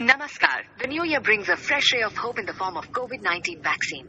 Namaskar. The new year brings a fresh ray of hope in the form of COVID-19 vaccine.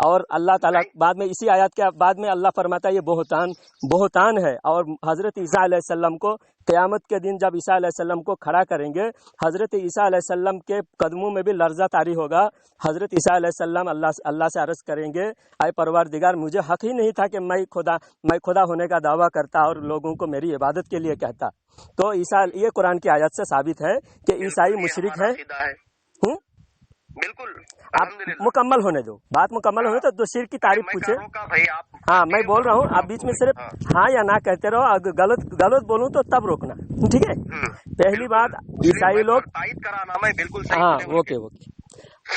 اور اللہ تعالیٰ بعد میں اسی آیات کے بعد میں اللہ فرماتا ہے یہ بہتان ہے. اور حضرت عیسیٰ علیہ السلام کو قیامت کے دن جب عیسیٰ علیہ السلام کو کھڑا کریں گے، حضرت عیسیٰ علیہ السلام کے قدموں میں بھی لرزہ طاری ہوگا. حضرت عیسیٰ علیہ السلام اللہ سے عرض کریں گے اے پروردگار مجھے حق ہی نہیں تھا کہ میں خدا ہونے کا دعویٰ کرتا اور لوگوں کو میری عبادت کے لیے کہتا. تو یہ قرآن کی آیت سے ثابت ہے کہ عیسائی مشرک ہے. بالکل. آپ مکمل ہونے دو، بات مکمل ہونے تو شرک کی تعریف پوچھے. ہاں میں بول رہا ہوں، آپ بیچ میں صرف ہاں یا نہ کہتے رہو. اگر غلط بولوں تو تب روکنا، ٹھیک ہے؟ پہلی بات عیسائی لوگ، ہاں اوکے.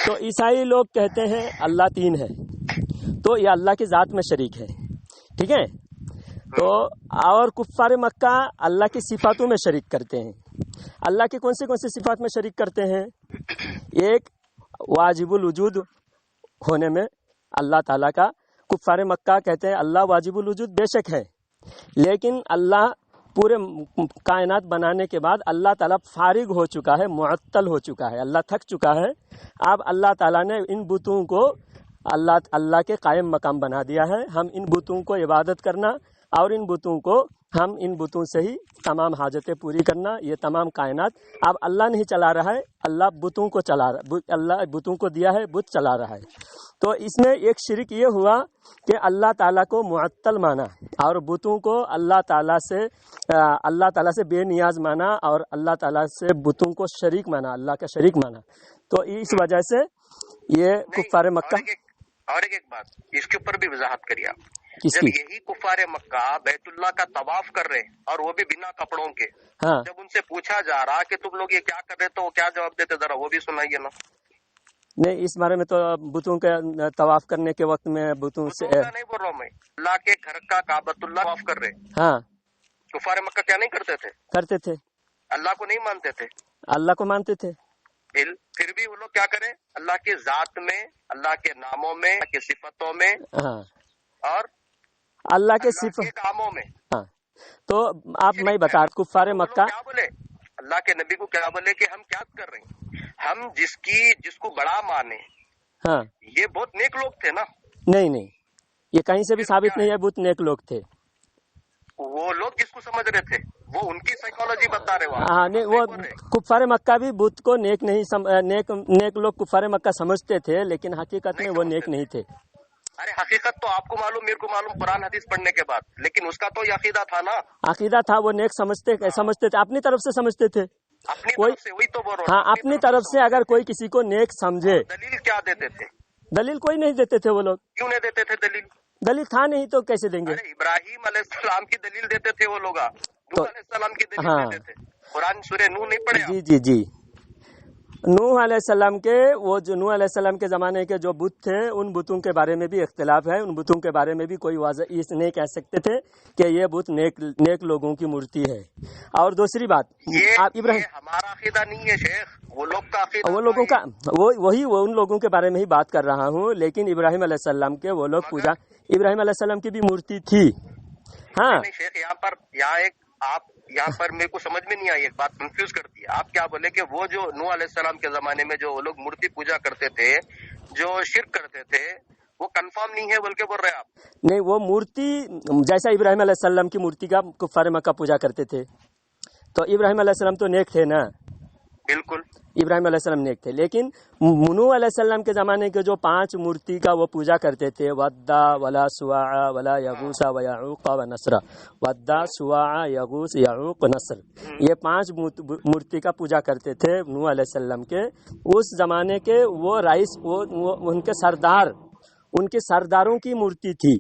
تو عیسائی لوگ کہتے ہیں اللہ تین ہے، تو یہ اللہ کی ذات میں شریک ہے، ٹھیک ہے؟ تو اور کفار مکہ اللہ کی صفاتوں میں شریک کرتے ہیں. اللہ کی کون سی صفات میں شریک کرتے ہیں؟ ایک واجب الوجود ہونے میں اللہ تعالیٰ کا. کفار مکہ کہتے ہیں اللہ واجب الوجود بے شک ہے، لیکن اللہ پورے کائنات بنانے کے بعد اللہ تعالیٰ فارغ ہو چکا ہے، معطل ہو چکا ہے، اللہ تھک چکا ہے. اب اللہ تعالیٰ نے ان بتوں کو اللہ کے قائم مقام بنا دیا ہے. ہم ان بتوں کو عبادت کرنا اور ان بتوں سے ہی تمام حاجتیں پوری کرنا، یہ تمام کائنات اب اللہ نہیں چلا رہا ہے، اللہ بتوں کو چلا رہا، اللہ بتوں کو دیا ہے، بت چلا رہا ہے. تو اس میں ایک شرک یہ ہوا کہ اللہ تعالیٰ کو معطل مانا اور بتوں کو اللہ تعالیٰ سے بے نیاز مانا اور اللہ تعالیٰ سے بتوں کو شریک مانا، اللہ کا شریک مانا. تو اس وجہ سے یہ کفار مکہ. اور ایک بات اس کے اوپر بھی وضاحت کریے آپ. جب یہی کفار مکہ بیت اللہ کا طواف کر رہے اور وہ بھی بنا کپڑوں کے، ہاں، جب ان سے پوچھا جا رہا کہ تم لوگ یہ کیا کر رہے تو وہ کیا جواب دیتے، ذرا وہ بھی سنائیے نا. نہیں اس بارے میں تو بتوں کے طواف کرنے کے وقت میں بتوں سے نہیں بول رہا ہوں میں، اللہ کے گھر کا کعبۃ اللہ طواف کر رہے. ہاں، کفار مکہ کیا نہیں کرتے تھے؟ اللہ کو نہیں مانتے تھے، اللہ کو مانتے تھے. پھر بھی وہ لوگ کیا کریں؟ اللہ کی ذات میں، اللہ کے ناموں میں، اللہ کی صفتوں میں، ہاں، اور اللہ کے کاموں میں. ہاں. تو آپ میں بتا کفار مکہ کیا بولے، اللہ کے نبی کو کیا بولے کہ ہم کیا کر رہے ہیں، ہم جس کو بڑا مانے. ہاں، یہ بہت نیک لوگ تھے نا. نہیں یہ کہیں سے بھی ثابت نہیں ہے بہت نیک لوگ تھے. وہ لوگ جس کو سمجھ رہے تھے وہ ان کی سائیکالوجی بتا رہے. ہاں نہیں، وہ کفار مکہ بھی بت کو نیک لوگ کفار مکہ سمجھتے تھے، لیکن حقیقت میں وہ نیک نہیں تھے. ارے حقیقت تو آپ کو معلوم، میرے کو معلوم قرآن حدیث پڑھنے کے بعد، لیکن اس کا تو یہ عقیدہ تھا نا. عقیدہ تھا، وہ نیک سمجھتے تھے، اپنی طرف سے سمجھتے تھے. اپنی طرف سے، وہی تو بول رہا ہوں. ہاں، اپنی طرف سے اگر کوئی کسی کو نیک سمجھے. دلیل کیا دیتے تھے؟ دلیل کوئی نہیں دیتے تھے وہ لوگ. کیوں نہیں دیتے تھے دلیل تھا نہیں تو کیسے دیں گے؟ ابراہیم علیہ السلام کی دلیل دیتے تھے وہ لوگ، نوح علیہ السلام کی دلیل دیتے تھے. قرآن سورہ نوح نہیں پڑھے؟ جی. نوح علیہ السلام کے نوح علیہ السلام کے زمانے کے جو بت تھے ان بتوں کے بارے میں بھی اختلاف ہے. ان بتوں کے بارے میں بھی کوئی واضح اس نہیں کہہ سکتے تھے کہ یہ بت نیک لوگوں کی مورتی ہے. اور دوسری بات، آپ ابراہیم، ہمارا عقیدہ نہیں ہے شیخ، وہ لوگ کا عقیدہ، وہ لوگوں کا، وہی ان لوگوں کے بارے میں ہی بات کر رہا ہوں. لیکن ابراہیم علیہ السلام کے وہ لوگ پوجا، ابراہیم علیہ السلام کی بھی مورتی تھی. ہاں شیخ، یہاں پر میرے کو سمجھ میں نہیں آئی، ایک بات کنفیوز کرتی ہے. آپ کیا بولے کہ وہ جو نوح علیہ السلام کے زمانے میں جو لوگ مورتی پوجا کرتے تھے، جو شرک کرتے تھے، وہ کنفرم نہیں ہے بول کے بول رہے آپ؟ نہیں، وہ مورتی جیسا ابراہیم علیہ السلام کی مورتی کا کفار مکہ پوجا کرتے تھے، تو ابراہیم علیہ السلام تو نیک تھے نا. بالکل، ابراہیم علیہ السلام نیک تھے. لیکن نوح علیہ السلام کے زمانے کے جو 5 مورتی کا وہ پوجا کرتے تھے، ودا ولا سواع ولا یغوث و یعوق و نصر، ودا سواع یغوث یعوق نصر، یہ 5 مورتی کا پوجا کرتے تھے نوح علیہ السلام کے. اس زمانے کے وہ رئیس، ان کے سردار، ان کے سرداروں کی مورتی تھی.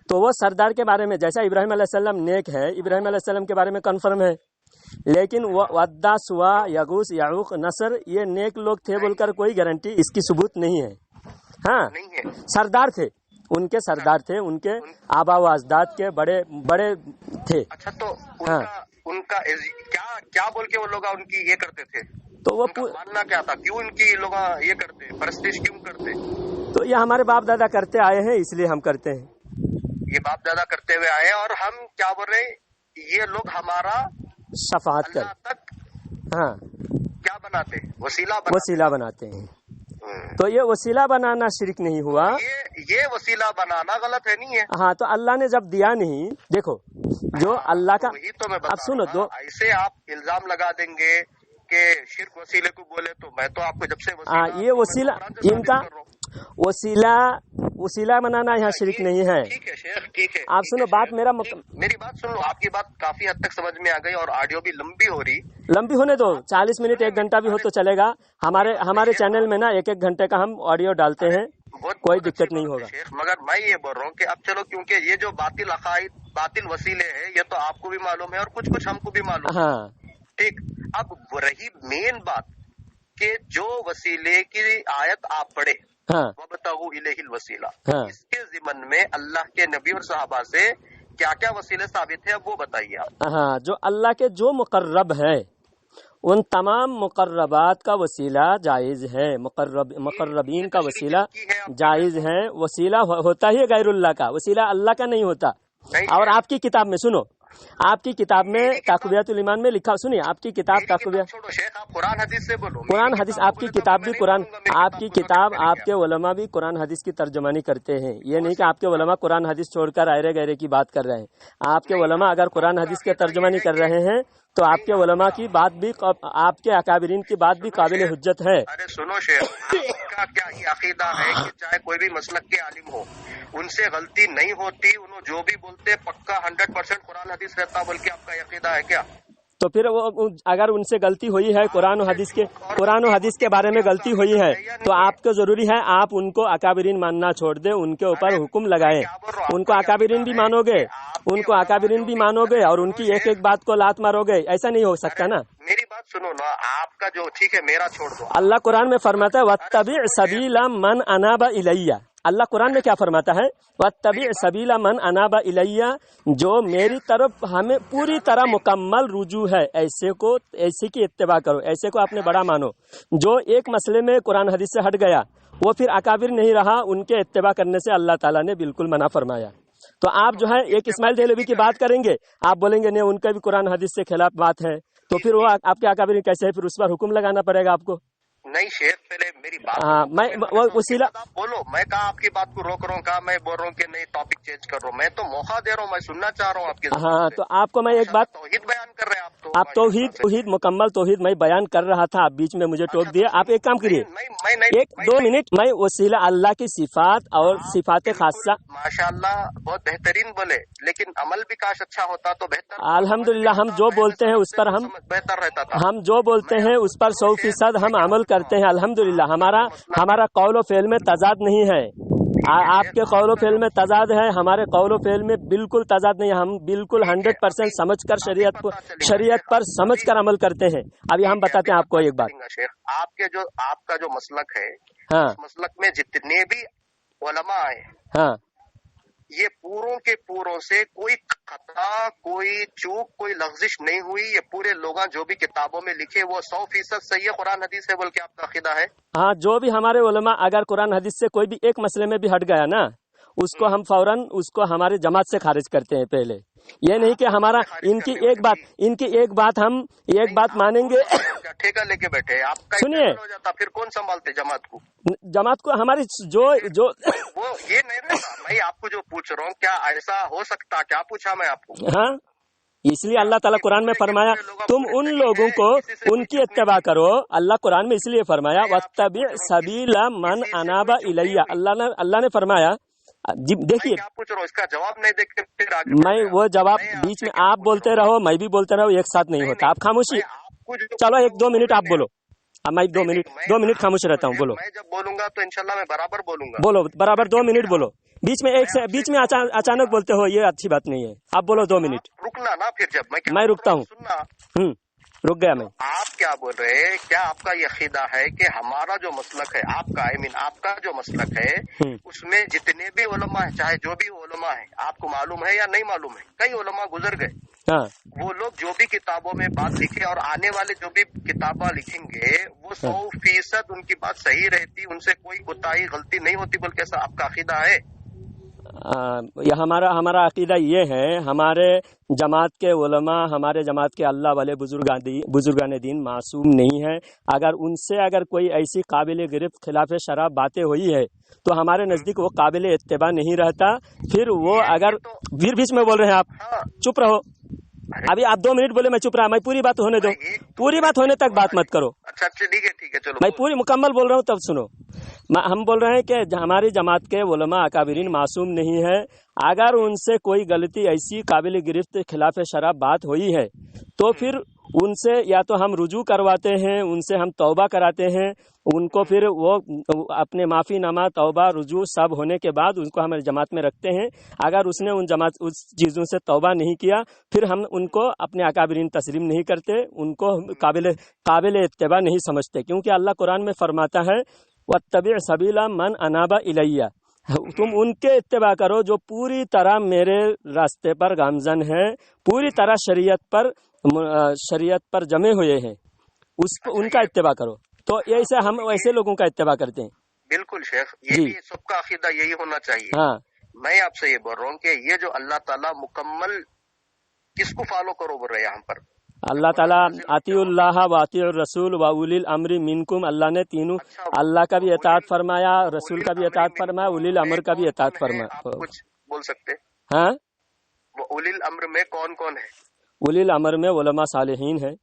تو وہ سردار کے بارے میں جیسا ابراہیم علیہ السلام نیک ہے، ابراہیم علیہ السلام کے بارے میں کنفرم ہے. لیکن ودا سوا یغوث یعوق نصر یہ نیک لوگ تھے بول کر کوئی گارنٹی اس کی ثبوت نہیں ہے. ہاں، سردار تھے، ان کے سردار تھے، ان کے آبا و اجداد کے بڑے تھے. اچھا، تو ان کا کیا بول کے وہ لوگ ان کی یہ کرتے تھے؟ تو وہ ماننا کیا تھا؟ کیوں ان کی لوگ یہ کرتے، پرستش کیوں کرتے؟ تو یہ ہمارے باپ دادا کرتے آئے ہیں، اس لیے ہم کرتے ہیں. یہ باپ دادا کرتے ہوئے آئے، اور ہم کیا بول رہے، یہ لوگ ہمارا شفاعت کر، ہاں، کیا بناتے؟ وسیلہ بناتے ہیں. تو یہ وسیلہ بنانا شرک نہیں ہوا؟ یہ وسیلہ بنانا غلط ہے نہیں ہے؟ ہاں تو اللہ نے جب دیا نہیں، دیکھو جو اللہ کا، وہی تو میں بتا اب سنو رہا ہوں، ایسے آپ الزام لگا دیں گے کہ شرک وسیلے کو بولے تو میں تو آپ کو جب سے یہ وسیلہ ان کا وسیلہ بنانا یہاں شرک نہیں ہے۔ ٹھیک ہے شیخ، ٹھیک ہے، آپ سنو بات، میری بات سن لو، آپ کی بات کافی حد تک سمجھ میں آ گئی اور آڈیو بھی لمبی ہو رہی، لمبی ہونے دو، 40 منٹ 1 گھنٹہ بھی ہو تو چلے گا۔ ہمارے چینل میں نا 1 گھنٹے کا ہم آڈیو ڈالتے ہیں، کوئی دقت نہیں ہوگا۔ مگر میں یہ بول رہا ہوں کہ اب چلو، کیونکہ یہ جو باطل عقائد، باطل وسیلے ہیں، یہ تو آپ کو بھی معلوم ہے اور کچھ ہم کو بھی معلوم ہے۔ ہاں ٹھیک، اب رہی مین بات کہ جو وسیلے کی آیت آپ پڑھے، وَابْتَغُوا إِلَيْهِ الْوَسِيلَةَ، اس کے ضمن میں اللہ کے نبی اور صحابہ سے کیا کیا وسیلے ثابت ہیں، اب وہ بتائیے آپ۔ ہاں، جو اللہ کے جو مقرب ہے ان تمام مقربات کا وسیلہ جائز ہے، مقربین کا وسیلہ جائز ہے۔ وسیلہ ہوتا ہی غیر اللہ کا، وسیلہ اللہ کا نہیں ہوتا۔ اور آپ کی کتاب میں سنو، آپ کی کتاب میں تقویۃ الایمان میں لکھا، سنیے آپ کی کتاب قرآن حدیث سے بولو، قرآن حدیث، آپ کی کتاب بھی قرآن، آپ کی کتاب، آپ کے علماء بھی قرآن حدیث کی ترجمانی کرتے ہیں۔ یہ نہیں کہ آپ کے علماء قرآن حدیث چھوڑ کر ایرے گیرے کی بات کر رہے ہیں۔ آپ کے علماء اگر قرآن حدیث کی ترجمانی کر رہے ہیں تو آپ کے علماء کی بات بھی، آپ کے اکابرین کی بات بھی قابل حجت ہے۔ ارے سنو شیخ، آپ کا کیا یہ عقیدہ ہے کہ چاہے کوئی بھی مسلک کے عالم ہو، ان سے غلطی نہیں ہوتی، انہوں جو بھی بولتے پکا 100% قرآن حدیث رہتا، بلکہ آپ کا یہ عقیدہ ہے کیا؟ تو پھر وہ اگر ان سے غلطی ہوئی ہے، قرآن و حدیث کے بارے میں غلطی ہوئی ہے، تو آپ کو ضروری ہے آپ ان کو اکابرین ماننا چھوڑ دیں، ان کے اوپر حکم لگائیں۔ ان کو اکابرین بھی مانو گے، اور ان کی ایک ایک بات کو لات مارو گے، ایسا نہیں ہو سکتا نا۔ میری بات سنو نا، آپ کا جو ٹھیک ہے، میرا چھوڑ دو۔ اللہ قرآن میں فرماتا ہے وَاتَّبِعْ سَبِيلَ مَنْ أَنَابَ إِلَيَّ۔ اللہ قرآن میں کیا فرماتا ہے؟ وَاتَّبِعْ سَبِيلَ مَنْ أَنَابَ إِلَيَّ، جو میری طرف ہمیں پوری طرح مکمل رجوع ہے، ایسے کی اتباع کرو، ایسے کو اپنے بڑا مانو۔ جو ایک مسئلے میں قرآن حدیث سے ہٹ گیا وہ پھر اکابر نہیں رہا، ان کے اتباع کرنے سے اللہ تعالیٰ نے بالکل منع فرمایا۔ تو آپ جو ہے ایک اسماعیل دہلوی کی بات کریں گے، آپ بولیں گے نہیں ان کا بھی قرآن حدیث سے خلاف بات ہے، تو پھر وہ آپ کے اکابر کیسے ہے؟ پھر اس پر حکم لگانا پڑے گا آپ کو۔ نہیں شیخ، پہلے میری بات، ہاں، میں وہ وسیلہ بولو، میں کہا آپ کی بات کو روک رہا ہوں، کہا میں بول رہا ہوں کہ نہیں ٹاپک چینج کر رہا ہوں، میں تو موقع دے رہا ہوں، میں سننا چاہ رہا ہوں آپ کی۔ ہاں، تو آپ کو میں ایک بات، توحید بیان کر رہے ہیں آپ توحید مکمل توحید میں بیان کر رہا تھا، آپ بیچ میں مجھے ٹوک دیا۔ آپ ایک کام کریے، 1-2 منٹ میں وسیلہ اللہ کی صفات اور صفات خاصہ، ماشاءاللہ بہت بہترین بولے، لیکن عمل بھی کاش اچھا ہوتا تو بہتر۔ الحمدللہ ہم جو بولتے ہیں اس پر بہتر رہتا تھا، ہم جو بولتے ہیں اس پر 100% ہم عمل کرتے ہیں الحمدللہ۔ ہمارا قول و فعل میں تضاد نہیں ہے، آپ کے قول و فعل میں تضاد ہے، ہمارے قول و فعل میں بالکل تضاد نہیں ہے، ہم بالکل 100% سمجھ کر شریعت پر سمجھ کر عمل کرتے ہیں۔ ابھی ہم بتاتے ہیں آپ کو ایک بات، آپ کا جو مسلک ہے، ہاں، اس مسلک میں جتنے بھی علماء ہیں، ہاں، یہ پوروں کے پوروں سے کوئی خطا، کوئی چوک، کوئی لغزش نہیں ہوئی، یہ پورے لوگ جو بھی کتابوں میں لکھے وہ 100% صحیح قرآن حدیث ہے، بول کے آپ کا عقیدہ ہے؟ ہاں، جو بھی ہمارے علماء اگر قرآن حدیث سے کوئی بھی ایک مسئلے میں بھی ہٹ گیا نا، اس کو ہم فوراً اس کو ہماری جماعت سے خارج کرتے ہیں۔ پہلے یہ نہیں کہ ہمارا ان کی ایک بات ہم ایک بات مانیں گے، ٹھیکہ لے کے بیٹھے آپ کا، سنیے، ہو جاتا پھر کون سنبھالتے جماعت کو ہماری جو وہ یہ نہیں رہتا۔ میں آپ کو جو پوچھ رہا ہوں، کیا ایسا ہو سکتا؟ کیا پوچھا میں آپ کو؟ ہاں، اس لیے اللہ تعالیٰ قرآن میں فرمایا تم ان لوگوں کو ان کی اتباع کرو۔ اللہ قرآن میں اس لیے فرمایا وَاتَّبِعْ سَبِيلَ مَنْ أَنَابَ إِلَيَّ۔ اللہ نے فرمایا، دیکھیے کیا پوچھ رہا ہوں، اس کا جواب نہیں دیکھ کے میں وہ جواب بیچ میں آپ بولتے رہو میں بھی بولتے رہو، ایک ساتھ نہیں ہوتا۔ آپ خاموشی، چلو 1-2 منٹ آپ بولو، میں 2 منٹ خاموش رہتا ہوں، بولو۔ میں جب بولوں گا تو انشاءاللہ میں برابر بولوں گا، بولو برابر 2 منٹ بولو، بیچ میں اچانک بولتے ہو، یہ اچھی بات نہیں ہے۔ آپ بولو 2 منٹ، رکنا نا پھر، جب میں رکتا ہوں، رک گیا میں۔ آپ کیا بول رہے ہیں؟ کیا آپ کا یہ عقیدہ ہے کہ ہمارا جو مسلک ہے، آپ کا جو مسلک ہے، اس میں جتنے بھی علماء ہیں، چاہے جو بھی علماء ہیں، آپ کو معلوم ہے یا نہیں معلوم ہے، کئی علماء گزر گئے، وہ لوگ جو بھی کتابوں میں بات لکھے اور آنے والے جو بھی کتابیں لکھیں گے وہ 100% ان کی بات صحیح رہتی، ان سے کوئی کوتاہی غلطی نہیں ہوتی، بلکہ ایسا آپ کا عقیدہ ہے؟ یہ ہمارا عقیدہ یہ ہے، ہمارے جماعت کے علماء، ہمارے جماعت کے اللہ والے بزرگان دین معصوم نہیں ہے. اگر ان سے اگر کوئی ایسی قابل گرفت خلاف شرع باتیں ہوئی ہے تو ہمارے نزدیک وہ قابل اتباع نہیں رہتا. پھر وہ اگر پھر بیچ میں بول رہے ہیں آپ چپ رہو. ابھی آپ 2 منٹ بولے، میں چپ رہا، میں پوری بات ہونے دو، پوری بات ہونے تک بات مت کرو. اچھا ٹھیک ہے چلو، میں پوری مکمل بول رہا ہوں تب سنو. ہم بول رہے ہیں کہ ہماری جماعت کے علماء اکابرین معصوم نہیں ہے. اگر ان سے کوئی غلطی ایسی قابل گرفت خلاف شرع بات ہوئی ہے تو پھر ان سے یا تو ہم رجوع کرواتے ہیں، ان سے ہم توبہ کراتے ہیں، ان کو پھر وہ اپنے معافی نامہ توبہ رجوع سب ہونے کے بعد ان کو ہماری جماعت میں رکھتے ہیں. اگر اس نے اس چیزوں سے توبہ نہیں کیا پھر ہم ان کو اپنے اکابرین تسلیم نہیں کرتے، ان کو قابل اتباع نہیں سمجھتے، کیونکہ اللہ قرآن میں فرماتا ہے وَاتَّبِعْ سَبِيلَ مَنْ أَنَابَ إِلَيَّ، تم ان کے اتباع کرو جو پوری طرح میرے راستے پر گامزن ہیں، پوری طرح شریعت پر جمے ہوئے ہیں، ان کا اتباع کرو. تو ایسے ہم ایسے لوگوں کا اتباع کرتے ہیں. بالکل شیخ، یہ بھی سب کا عقیدہ یہی ہونا چاہیے. ہاں، میں آپ سے یہ بول رہا ہوں کہ یہ جو اللہ تعالیٰ مکمل کس کو فالو کرو بول رہے ہیں یہاں پر، اللہ تعالیٰ اطیعوا اللہ و اطیعوا الرسول و اولی الامر منکم، اللہ نے تینوں، اللہ کا بھی اطاعت فرمایا، رسول کا بھی اطاعت فرمایا، اولی الامر کا بھی اطاعت فرمایا. آپ کچھ بول سکتے؟ ہاں، وہ اولی الامر میں کون کون ہے؟ اولی الامر میں علماء صالحین ہیں.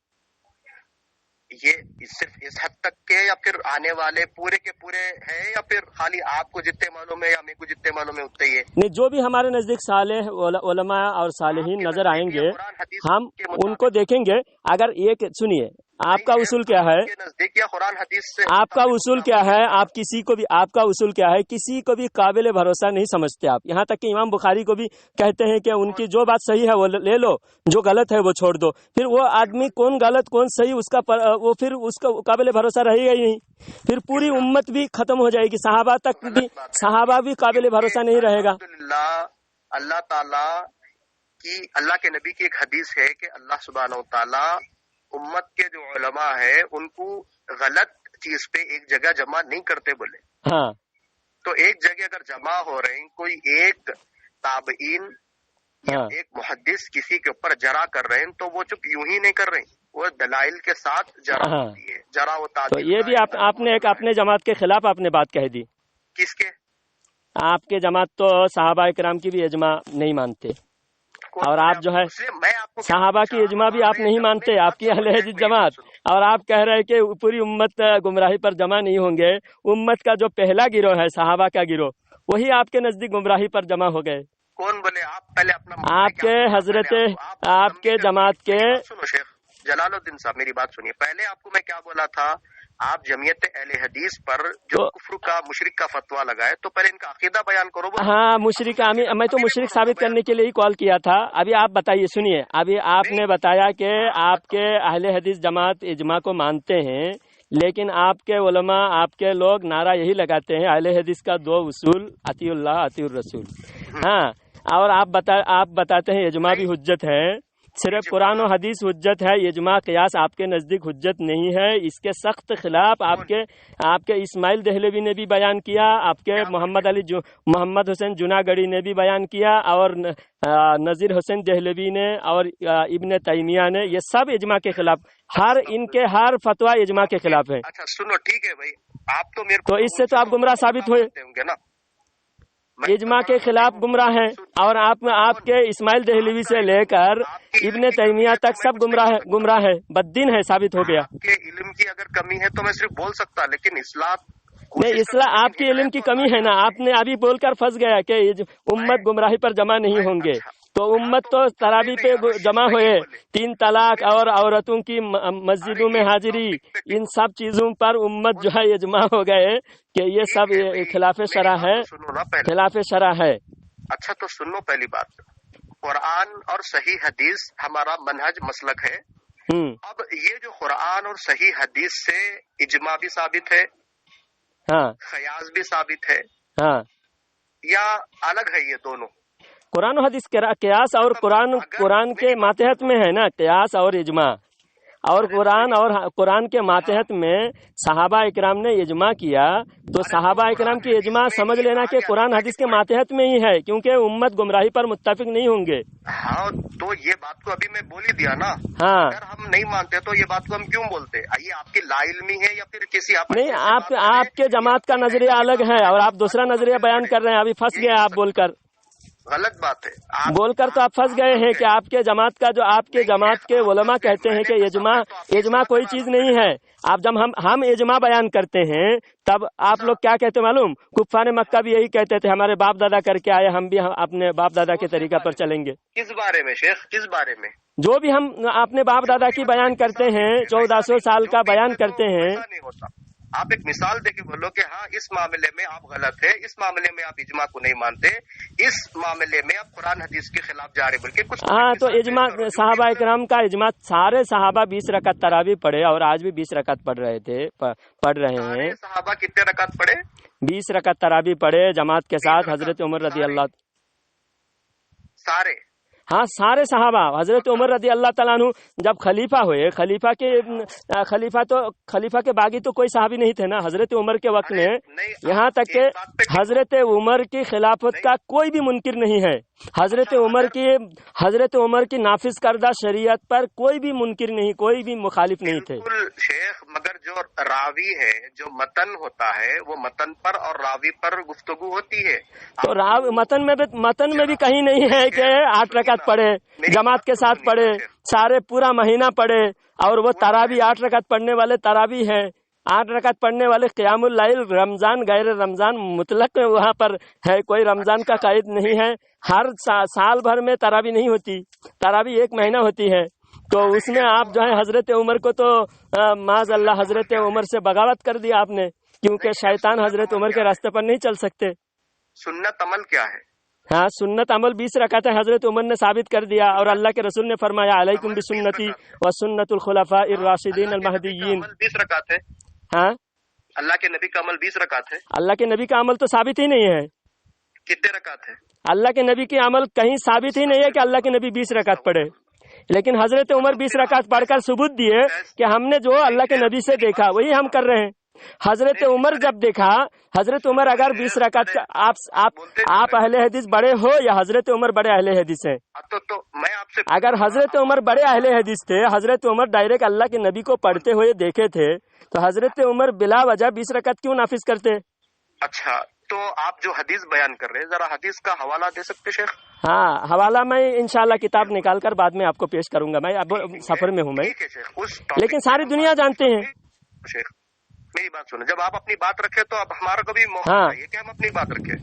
یہ صرف اس حد تک کے یا پھر آنے والے پورے کے پورے ہیں، یا پھر خالی آپ کو جتنے معلوم ہے یا میرے کو جتنے معلوم ہے اتنے ہی ہے؟ نہیں، جو بھی ہمارے نزدیک صالح علماء اور صالحین نظر آئیں گے ہم ان کو دیکھیں گے. اگر ایک سنیے، آپ کا اصول کیا ہے؟ نزدیک یا قرآن حدیث سے آپ کا اصول کیا ہے؟ آپ کا اصول کیا ہے؟ کسی کو بھی قابل بھروسہ نہیں سمجھتے آپ. یہاں تک کہ امام بخاری کو بھی کہتے ہیں کہ ان کی جو بات صحیح ہے وہ لے لو، جو غلط ہے وہ چھوڑ دو. پھر وہ آدمی کون غلط کون صحیح وہ پھر اس کا قابل بھروسہ رہے گا ہی نہیں. پھر پوری امت بھی ختم ہو جائے گی، صحابہ بھی قابل بھروسہ نہیں رہے گا. اللہ تعالیٰ کی، اللہ کے نبی کی ایک حدیث ہے کہ اللہ سبحانہ و تعالیٰ امت کے جو علماء ہیں ان کو غلط چیز پہ ایک جگہ جمع نہیں کرتے بولے. ہاں، تو ایک جگہ اگر جمع ہو رہے ہیں، کوئی ایک تابعین یا ایک محدث کسی کے اوپر جرا کر رہے ہیں تو وہ چپ یوں ہی نہیں کر رہے ہیں، وہ دلائل کے ساتھ جرا ہوتی ہے. جرا و تعدیل. تو یہ بھی آپ نے ایک اپنے جماعت کے خلاف آپ نے بات کہہ دی. کس کے؟ آپ کے جماعت تو صحابہ کرام کی بھی اجماع نہیں مانتے، اور آپ جو ہے صحابہ کی اجماع بھی آپ نہیں مانتے، آپ کی اہل حدیث جماعت. اور آپ کہہ رہے ہیں کہ پوری امت گمراہی پر جمع نہیں ہوں گے. امت کا جو پہلا گروہ ہے صحابہ کا گروہ، وہی آپ کے نزدیک گمراہی پر جمع ہو گئے. کون بولے؟ آپ پہلے اپنا آپ کے حضرت، آپ کے جماعت کے. سنو شیخ جلال الدین صاحب، میری بات سنیے. پہلے آپ کو میں کیا بولا تھا؟ آپ جمعیت اہل حدیث پر جو کفر کا مشرک کا فتویٰ لگائے تو پہلے ان کا عقیدہ بیان کرو. ہاں، مشرک، میں تو مشرک ثابت کرنے کے لیے ہی کال کیا تھا. ابھی آپ بتائیے، سنیے. ابھی آپ نے بتایا کہ آپ کے اہل حدیث جماعت اجماع کو مانتے ہیں، لیکن آپ کے علماء، آپ کے لوگ نعرہ یہی لگاتے ہیں اہل حدیث کا 2 اصول، اطیع اللہ اطیع الرسول. ہاں، اور آپ بتاتے ہیں اجماع بھی حجت ہے. صرف قرآن و حدیث حجت ہے، اجماع قیاس آپ کے نزدیک حجت نہیں ہے. اس کے سخت خلاف آپ کے اسماعیل دہلوی نے بھی بیان کیا، آپ کے محمد حسین جناگڑھی نے بھی بیان کیا، اور نذیر حسین دہلوی نے اور ابن تیمیہ نے، یہ سب اجماع کے خلاف، ان کے ہر فتویٰ اجماع کے خلاف ہے. اچھا سنو، ٹھیک ہے بھائی، آپ تو میرے کو تو اس سے تو آپ گمراہ ثابت ہوئے، ہوں گے نا. اجماع کے خلاف گمراہ ہیں. اور آپ کے اسماعیل دہلوی سے لے کر ابن تیمیہ تک سب گمراہ ہے، بددین ہے، ثابت ہو گیا. آپ کے علم کی اگر کمی ہے تو میں صرف بول سکتا، لیکن نہیں، اصلاح آپ کی علم کی کمی ہے نا. آپ نے ابھی بول کر پھنس گیا کہ امت گمراہی پر جمع نہیں ہوں گے. تو امت تو تراویح پہ جمع ہوئے، 3 طلاق اور عورتوں کی مسجدوں میں حاضری، ان سب چیزوں پر امت جو ہے اجماع ہو گئے کہ یہ سب خلاف شرع ہے، خلاف شرع ہے. اچھا تو سنو، پہلی بات، قرآن اور صحیح حدیث ہمارا منہج مسلک ہے. اب یہ جو قرآن اور صحیح حدیث سے اجماع بھی ثابت ہے، ہاں، قیاس بھی ثابت ہے، ہاں، یا الگ ہے یہ دونوں؟ قرآن و حدیث قیاس اور قرآن کے ماتحت میں ہے نا، قیاس اور اجماع. اور قرآن کے ماتحت میں صحابہ اکرام نے اجماع کیا، تو صحابہ اکرام کی اجماع سمجھ لینا کہ قرآن حدیث کے ماتحت میں ہی ہے، کیونکہ امت گمراہی پر متفق نہیں ہوں گے۔ ہاں تو یہ بات کو ابھی میں بول ہی دیا نا، ہاں اگر ہم نہیں مانتے تو یہ بات کو ہم کیوں بولتے؟ یہ آپ کی لا علمی ہے یا پھر کسی نہیں، آپ کے جماعت کا نظریہ الگ ہے اور آپ دوسرا نظریہ بیان کر رہے ہیں، ابھی پھنس گئے آپ بول کر، غلط بات ہے بول کر تو آپ پھنس گئے ہیں کہ آپ کے جماعت کا جو آپ کے جماعت کے علماء کہتے ہیں کہ اجماع کوئی چیز نہیں ہے۔ آپ جب ہم اجماع بیان کرتے ہیں تب آپ لوگ کیا کہتے معلوم؟ کفار مکہ بھی یہی کہتے تھے، ہمارے باپ دادا کر کے آئے، ہم بھی اپنے باپ دادا کے طریقہ پر چلیں گے۔ کس بارے میں شیخ، کس بارے میں؟ جو بھی ہم اپنے باپ دادا کی بیان کرتے ہیں، 1400 سال کا بیان کرتے ہیں۔ آپ ایک مثال دے کے بولو کہ ہاں اس معاملے میں آپ غلط ہے، اس معاملے میں آپ اجماع کو نہیں مانتے، اس معاملے میں آپ قرآن حدیث کے خلاف جا رہے، بلکہ کچھ ہاں تو اجماع صحابہ اکرام کا اجماع، سارے صحابہ 20 رکعت تراویح پڑھے اور آج بھی 20 رکعت پڑھ رہے ہیں۔ صحابہ کتنے رکعت پڑھے؟ 20 رکعت تراویح پڑھے جماعت کے ساتھ، حضرت عمر رضی اللہ، سارے، ہاں سارے صحابہ۔ حضرت عمر رضی اللہ تعالیٰ عنہ جب خلیفہ ہوئے، خلیفہ کے باغی تو کوئی صحابی نہیں تھے نا حضرت عمر کے وقت میں، یہاں تک کہ حضرت عمر کی خلافت کا کوئی بھی منکر نہیں ہے، حضرت عمر کی نافذ کردہ شریعت پر کوئی بھی منکر نہیں، کوئی بھی مخالف نہیں تھے۔ شیخ مگر جو راوی ہے، جو متن ہوتا ہے، وہ متن پر اور راوی پر گفتگو ہوتی ہے، تو متن میں بھی کہیں نہیں ہے کہ 8 رکعت پڑھے، جماعت کے ساتھ پڑھے، سارے پورا مہینہ پڑھے، اور وہ تراویح 8 رکعت پڑھنے والے تراویح ہے، 8 رکعت پڑھنے والے قیام اللیل، رمضان غیر رمضان مطلق وہاں پر ہے، کوئی رمضان کا قید نہیں ہے، ہر سال بھر میں تراویح نہیں ہوتی، تراویح 1 مہینہ ہوتی ہے، تو اس میں آپ جو ہے حضرت عمر کو تو معاذ اللہ حضرت عمر سے بغاوت کر دیا آپ نے، کیونکہ شیطان حضرت عمر کے راستے پر نہیں چل سکتے۔ سنت عمل کیا ہے؟ ہاں سنت عمل 20 رکعت ہے، حضرت عمر نے ثابت کر دیا، اور اللہ کے رسول نے فرمایا علیکم بسنتی و سنت الخلفاء الراشدین المہدیین۔ 20 رکعت ہے؟ ہاں اللہ کے نبی کا عمل 20 رکعت ہے؟ اللہ کے نبی کا عمل تو ثابت ہی نہیں ہے۔ کتنے رکعت ہے؟ اللہ کے نبی کی عمل کہیں ثابت ہی نہیں ہے کہ اللہ کے نبی 20 رکعت پڑھے، لیکن حضرت عمر 20 رکعت پڑھ کر ثبوت دیے کہ ہم نے جو اللہ کے نبی سے دیکھا وہی ہم کر رہے ہیں۔ حضرت عمر جب دیکھا، حضرت عمر اگر 20 رکعت کا آپ اہل حدیث بڑے ہو یا حضرت عمر بڑے اہل حدیث ہیں؟ تو میں آپ سے، اگر حضرت عمر بڑے اہل حدیث تھے، حضرت عمر ڈائریکٹ اللہ کے نبی کو پڑھتے ہوئے دیکھے تھے، تو حضرت عمر بلا وجہ 20 رکعت کیوں نافذ کرتے؟ اچھا تو آپ جو حدیث بیان کر رہے ہیں، ذرا حدیث کا حوالہ دے سکتے شیخ؟ ہاں حوالہ میں انشاءاللہ کتاب نکال کر بعد میں آپ کو پیش کروں گا، میں اب سفر میں ہوں میں، لیکن ساری دنیا جانتے ہیں۔ شیخ میری بات سنیں، جب آپ اپنی بات رکھے تو اب ہمارا کو بھی موقع چاہیے کہ ہم اپنی بات رکھیں۔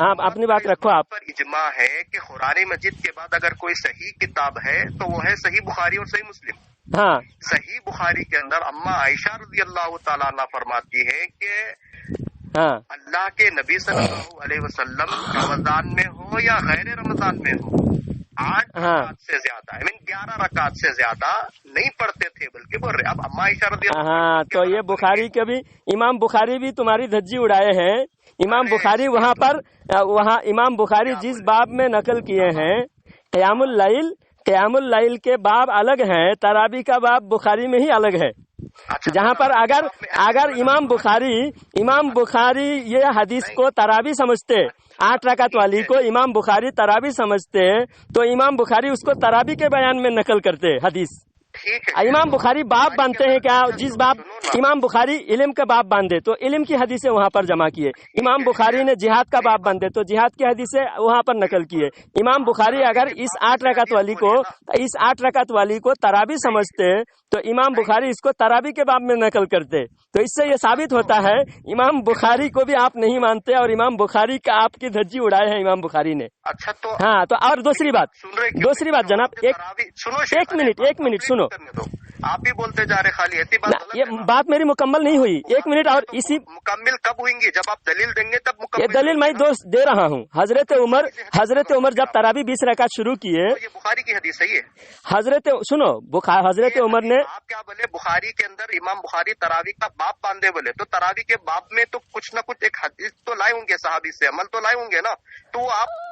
آپ اپنی بات رکھو۔ آپ پر اجماع ہے کہ قرآن مجید کے بعد اگر کوئی صحیح کتاب ہے تو وہ ہے صحیح بخاری اور صحیح مسلم۔ ہاں صحیح بخاری کے اندر اما عائشہ رضی اللہ تعالیٰ عنہ فرماتی ہے کہ اللہ کے نبی صلی اللہ علیہ وسلم رمضان میں ہو یا غیر رمضان میں ہو 8 رکعت سے زیادہ 11 رکعت سے زیادہ نہیں پڑھتے تھے، بلکہ بول رہے اب اما عائشہ رضی اللہ عنہ، تو یہ بخاری کے بھی امام بخاری بھی تمہاری دھجی اڑائے ہیں۔ امام بخاری وہاں امام بخاری جس باب میں نقل کیے ہیں قیام اللیل کے باب الگ ہیں، تراویح کا باب بخاری میں ہی الگ ہے، جہاں پر اگر امام بخاری یہ حدیث کو تراویح سمجھتے، 8 رکعت والی کو امام بخاری تراویح سمجھتے، تو امام بخاری اس کو تراویح کے بیان میں نقل کرتے حدیث۔ امام بخاری باب باندھتے ہیں کیا؟ جس باب امام بخاری علم کا باب باندھے تو علم کی حدیثیں وہاں پر جمع کیے، امام بخاری نے جہاد کا باب باندھے تو جہاد کی حدیثیں وہاں پر نقل کیے۔ امام بخاری اگر اس 8 رکعت والی کو تراویح سمجھتے تو امام بخاری اس کو تراویح کے باب میں نقل کرتے، تو اس سے یہ ثابت ہوتا ہے امام بخاری کو بھی آپ نہیں مانتے، اور امام بخاری کا آپ کی دھجی اڑائے ہیں امام بخاری نے۔ اچھا تو ہاں تو اور دوسری بات جناب، ایک منٹ سنو، آپ بھی بولتے جا رہے خالی ایسی بات، یہ بات میری مکمل نہیں ہوئی، 1 منٹ اور اسی مکمل کب ہوئیں گی؟ جب آپ دلیل دیں گے تب مکمل۔ یہ دلیل میں دے رہا ہوں۔ حضرت عمر جب تراویح 20 رکعت شروع کیے، یہ بخاری کی حدیث صحیح ہے؟ حضرت عمر نے، آپ کیا بولے بخاری کے اندر امام بخاری تراویح کا باب باندھے بولے، تو تراویح کے باب میں تو کچھ نہ کچھ ایک حدیث تو لائے ہوں گے، صحابی سے عمل تو لائے ہوں گے نا، تو آپ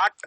8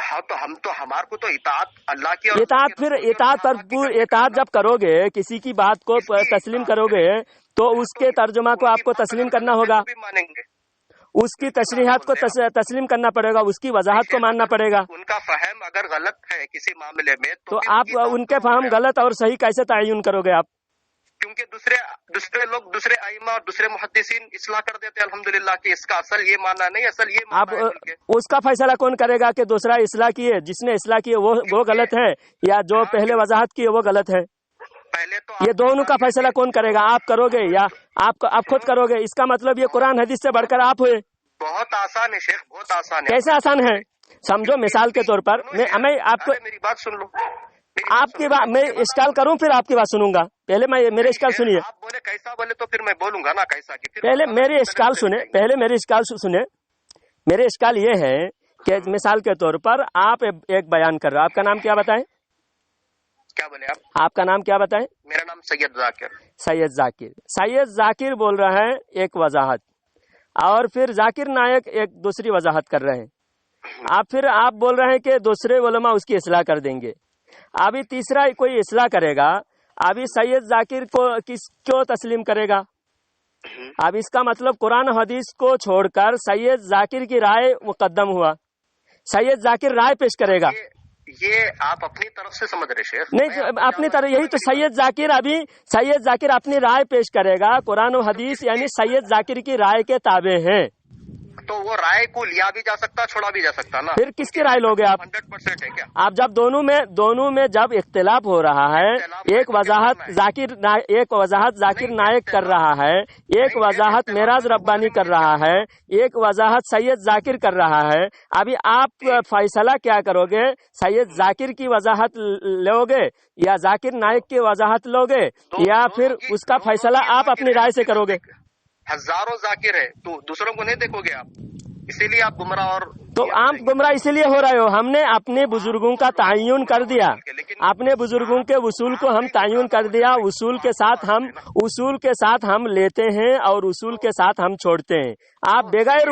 ہاں تو ہمارے کو تو اطاعت اللہ کی، اطاعت پھر اطاعت جب کرو گے، کسی کی بات کو تسلیم کرو گے تو اس کے ترجمہ کو آپ کو تسلیم کرنا ہوگا، مانیں گے، اس کی تشریحات کو تسلیم کرنا پڑے گا، اس کی وضاحت کو ماننا پڑے گا. ان کا فہم اگر غلط ہے کسی معاملے میں تو آپ ان کے فہم غلط اور صحیح کیسے تعین کرو گے آپ؟ کیونکہ دوسرے لوگ، دوسرے ائمہ اور دوسرے محدثین اصلاح کر دیتے ہیں الحمدللہ کہ اس کا اصل یہ ماننا نہیں، اصل یہ آپ ماننا ہے. اس کا فیصلہ کون کرے گا کہ دوسرا اصلاح کیے، جس نے اصلاح کیے وہ غلط ہے یا جو پہلے وضاحت کی وہ غلط ہے؟ پہلے تو یہ دونوں کا فیصلہ کون کرے گا؟ آپ کرو گے یا آپ خود کرو گے؟ اس کا مطلب یہ قرآن حدیث سے بڑھ کر آپ ہوئے. بہت آسان ہے شیخ، بہت آسان ہے. کیسے آسان ہے؟ سمجھو مثال کے طور پر میں آپ کو، میری بات سن لو، آپ کی بات میں اشکال کروں پھر آپ کی بات سنوں گا. پہلے میرے اشکال سنیے. آپ بولے کیسا بولے تو پھر میں بولوں گا نا کیسا کہ پہلے میرے اشکال سنیں، میرے اشکال یہ ہے کہ مثال کے طور پر آپ ایک بیان کر رہے ہیں. آپ کا نام کیا بتائیں؟ کیا بولے آپ کا نام کیا بتائیں؟ میرا نام سید ذاکر. سید ذاکر بول رہا ہے ایک وضاحت، اور پھر ذاکر نائک ایک دوسری وضاحت کر رہے ہیں. آپ بول رہے ہیں کہ دوسرے علماء اس کی اصلاح کر دیں گے. ابھی تیسرا کوئی اصلاح کرے گا، ابھی سید ذاکر کو کیوں تسلیم کرے گا؟ اب اس کا مطلب قرآن حدیث کو چھوڑ کر سید ذاکر کی رائے مقدم ہوا، سید ذاکر رائے پیش کرے گا. یہ آپ اپنی طرف سے سمجھ رہے شیخ. نہیں، اپنی طرف یہی تو سید ذاکر اپنی رائے پیش کرے گا. قرآن و حدیث یعنی سید ذاکر کی رائے کے تابع ہیں. تو وہ رائے کو لیا بھی جا سکتا، چھوڑا بھی جا سکتا نا. پھر کس کی رائے لوگے آپ؟ 100% ہے کیا؟ آپ جب دونوں میں جب اختلاف ہو رہا ہے، ایک وضاحت ذاکر نائک کر رہا ہے، ایک وضاحت معراج ربانی کر رہا ہے، ایک وضاحت سید ذاکر کر رہا ہے. ابھی آپ فیصلہ کیا کرو گے؟ سید ذاکر کی وضاحت لو گے یا ذاکر نائک کی وضاحت لو گے، یا پھر اس کا فیصلہ آپ اپنی رائے سے کرو گے؟ ہزاروں ذاکر ہے تو دوسروں کو نہیں دیکھو گے آپ، اسی لیے آپ گمراہ. اور تو آپ گمراہ اسی لیے ہو رہے ہو. ہم نے اپنے بزرگوں کا تعین کر دیا، اپنے بزرگوں کے اصول کو ہم تعین کر دیا. اصول کے ساتھ ہم لیتے ہیں اور اصول کے ساتھ ہم چھوڑتے ہیں. آپ بغیر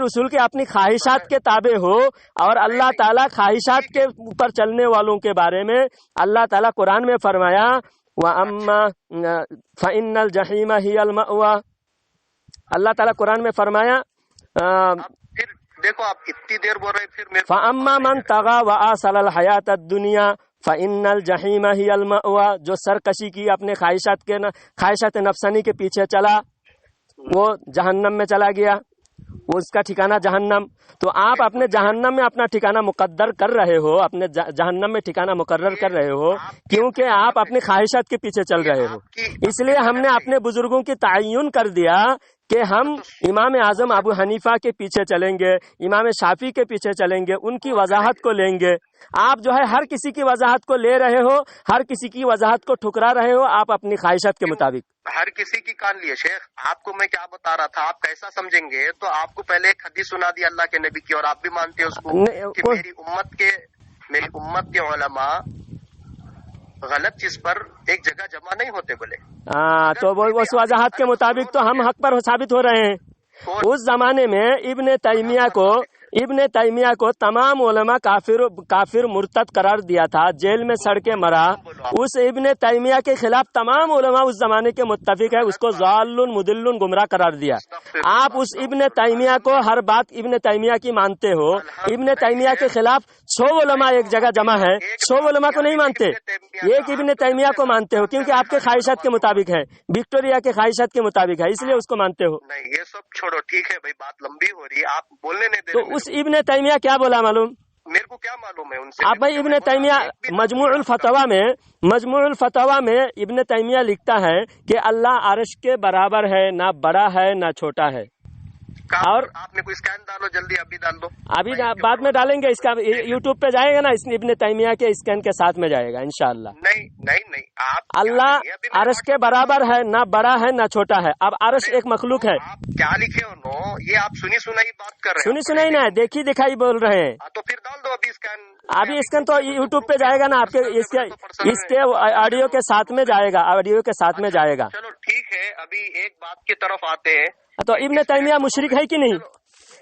اصول کے اپنی خواہشات کے تابع ہو، اور اللہ تعالیٰ خواہشات کے اوپر چلنے والوں کے بارے میں اللہ تعالیٰ قرآن میں فرمایا وَأَمَّا فَإِنَّ الْجَحِيمَ هِيَ الْمَأْوَى. اللہ تعالیٰ قرآن میں فرمایا پھر دیکھو آپ اتنی دیر بول رہے پھر فَأَمَّا مَنْ طَغَى وَآثَرَ الْحَيَاةَ الدُّنْيَا فَإِنَّ الْجَحِيمَ هِيَ الْمَأْوَى. جو سرکشی کی اپنے خواہشات نفسانی کے پیچھے چلا، وہ جہنم میں چلا گیا، وہ اس کا ٹھکانہ جہنم. تو آپ اپنے جہنم میں اپنا ٹھکانہ مقرر کر رہے ہو، اپنے جہنم میں ٹھکانہ مقرر کر رہے ہو، کیونکہ آپ اپنی خواہشات کے پیچھے چل رہے ہو. اس لیے ہم نے اپنے بزرگوں کی تعین کر دیا کہ ہم امام اعظم ابو حنیفہ کے پیچھے چلیں گے، امام شافعی کے پیچھے چلیں گے، ان کی وضاحت کو لیں گے. آپ جو ہے ہر کسی کی وضاحت کو لے رہے ہو، ہر کسی کی وضاحت کو ٹھکرا رہے ہو، آپ اپنی خواہشات کے مطابق. ہر کسی کی کان لیے شیخ. آپ کو میں کیا بتا رہا تھا، آپ کیسا سمجھیں گے؟ تو آپ کو پہلے ایک حدیث سنا دی اللہ کے نبی کی، اور آپ بھی مانتے ہیں اس کو کہ میری امت کے علماء غلط چیز پر ایک جگہ جمع نہیں ہوتے بولے. تو اس وضاحت کے مطابق تو ہم حق پر ثابت ہو رہے ہیں. اس زمانے میں ابن تیمیہ کو تمام علماء کافر مرتد قرار دیا تھا، جیل میں سڑ کے مرا. اس ابن تیمیہ کے خلاف تمام علماء اس زمانے کے متفق ہے، اس کو ضال مضل گمراہ قرار دیا. آپ اس ابن تیمیہ کو ہر بات ابن تیمیہ کی مانتے ہو. ابن تیمیہ کے خلاف 100 علماء ایک جگہ جمع ہے، 100 علماء کو نہیں مانتے، ایک ابن تیمیہ کو مانتے ہو، کیونکہ آپ کے خواہشات کے مطابق ہے، وکٹوریا کے خواہشات کے مطابق ہے، اس لیے اس کو مانتے ہو. نہیں یہ سب چھوڑو، ٹھیک ہے بھائی، بات لمبی ہو رہی ہے، آپ بولنے نہیں دے تو اس ابن تیمیہ کیا بولا معلوم؟ میرے کو کیا معلوم ہے ان سے. آپ بھائی ابن تیمیہ مجموع الفتاوی میں ابن تیمیہ لکھتا ہے کہ اللہ عرش کے برابر ہے، نہ بڑا ہے نہ چھوٹا ہے. اور آپ نے کوئی اسکین ڈالو جلدی، ابھی ڈال دو. ابھی بعد میں ڈالیں گے، اس کا یوٹیوب پہ جائے گا نا، اس ابن تیمیہ کے اسکین کے ساتھ میں جائے گا انشاءاللہ. نہیں آپ اللہ عرش کے برابر ہے، نہ بڑا ہے نہ چھوٹا ہے. اب عرش ایک مخلوق ہے. کیا لکھے انہوں؟ یہ آپ سنی سنائی بات کر رہے ہیں. سنی سنائی نہ دیکھی دکھائی بول رہے ہیں. تو پھر ڈال دو ابھی اسکین. ابھی اسکین تو یوٹیوب پہ جائے گا نا، آپ کے اس کے آڈیو کے ساتھ میں جائے گا، آڈیو کے ساتھ میں جائے گا. چلو ٹھیک ہے، ابھی ایک بات کی طرف آتے ہیں. تو ابن تیمیہ مشرک ہے کہ نہیں؟